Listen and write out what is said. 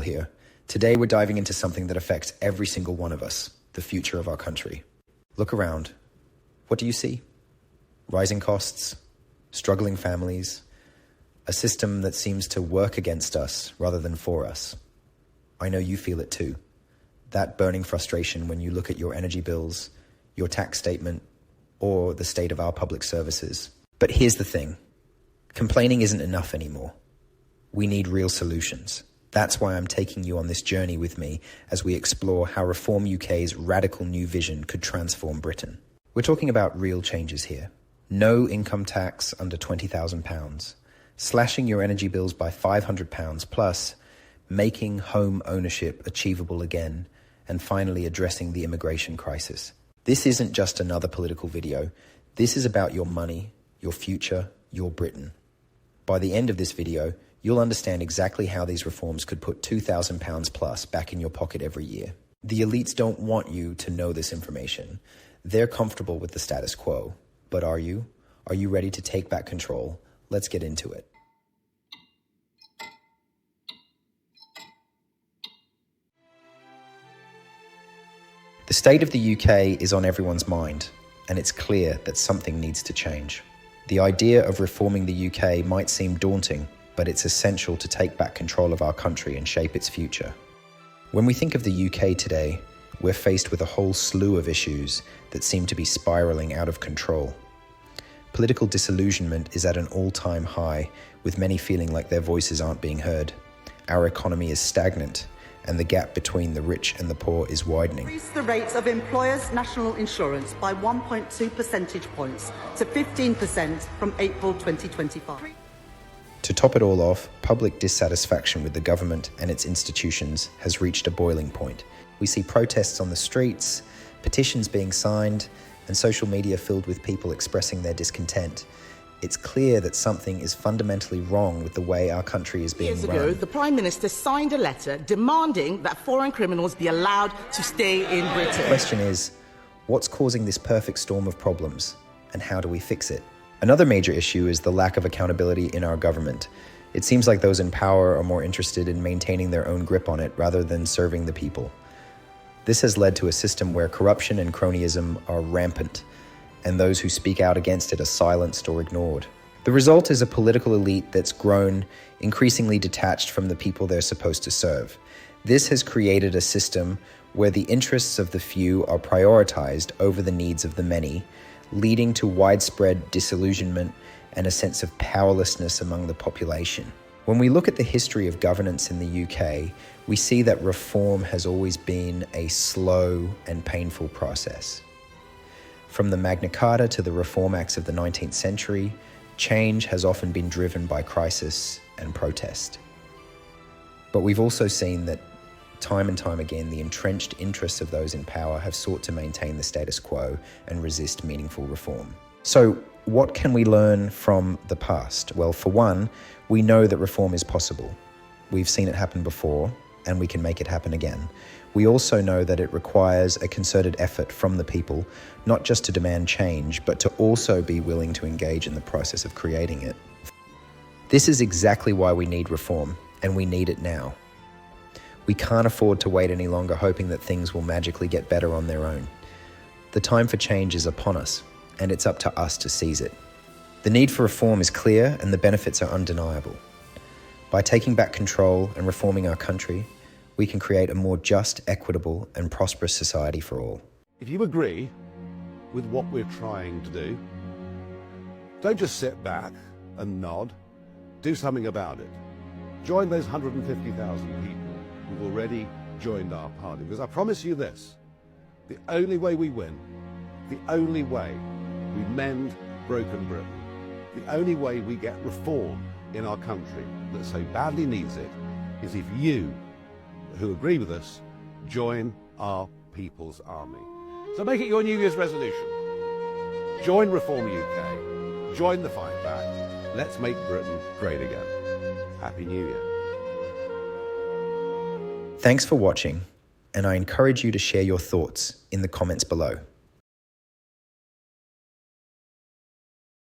Here. Today we're diving into something that affects every single one of us, the future of our country. Look around. What do you see? Rising costs, struggling families, a system that seems to work against us rather than for us. I know you feel it too. That burning frustration when you look at your energy bills, your tax statement, or the state of our public services. But here's the thing. Complaining isn't enough anymore. We need real solutions. That's why I'm taking you on this journey with me as we explore how Reform UK's radical new vision could transform Britain. We're talking about real changes here. No income tax under £20,000, slashing your energy bills by £500 plus, making home ownership achievable again, and finally addressing the immigration crisis. This isn't just another political video. This is about your money, your future, your Britain. By the end of this video, you'll understand exactly how these reforms could put £2,000 plus back in your pocket every year. The elites don't want you to know this information. They're comfortable with the status quo. But are you? Are you ready to take back control? Let's get into it. The state of the UK is on everyone's mind, and it's clear that something needs to change. The idea of reforming the UK might seem daunting, but it's essential to take back control of our country and shape its future. When we think of the UK today, we're faced with a whole slew of issues that seem to be spiraling out of control. Political disillusionment is at an all-time high, with many feeling like their voices aren't being heard. Our economy is stagnant, and the gap between the rich and the poor is widening. Increase the rates of employers' national insurance by 1.2 percentage points to 15% from April 2025. To top it all off, public dissatisfaction with the government and its institutions has reached a boiling point. We see protests on the streets, petitions being signed, and social media filled with people expressing their discontent. It's clear that something is fundamentally wrong with the way our country is being run. Years ago, the Prime Minister signed a letter demanding that foreign criminals be allowed to stay in Britain. The question is, what's causing this perfect storm of problems, and how do we fix it? Another major issue is the lack of accountability in our government. It seems like those in power are more interested in maintaining their own grip on it rather than serving the people. This has led to a system where corruption and cronyism are rampant, and those who speak out against it are silenced or ignored. The result is a political elite that's grown increasingly detached from the people they're supposed to serve. This has created a system where the interests of the few are prioritized over the needs of the many, leading to widespread disillusionment and a sense of powerlessness among the population. When we look at the history of governance in the UK, we see that reform has always been a slow and painful process. From the Magna Carta to the Reform Acts of the 19th century, change has often been driven by crisis and protest. But we've also seen that time and time again, the entrenched interests of those in power have sought to maintain the status quo and resist meaningful reform. So, what can we learn from the past? Well, for one, we know that reform is possible. We've seen it happen before, and we can make it happen again. We also know that it requires a concerted effort from the people, not just to demand change, but to also be willing to engage in the process of creating it. This is exactly why we need reform, and we need it now. We can't afford to wait any longer hoping that things will magically get better on their own. The time for change is upon us, and it's up to us to seize it. The need for reform is clear, and the benefits are undeniable. By taking back control and reforming our country, we can create a more just, equitable, and prosperous society for all. If you agree with what we're trying to do, don't just sit back and nod. Do something about it. Join those 150,000 people who've already joined our party. Because I promise you this, the only way we win, the only way we mend broken Britain, the only way we get reform in our country that so badly needs it, is if you, who agree with us, join our people's army. So make it your New Year's resolution. Join Reform UK. Join the fight back. Let's make Britain great again. Happy New Year. Thanks for watching, and I encourage you to share your thoughts in the comments below.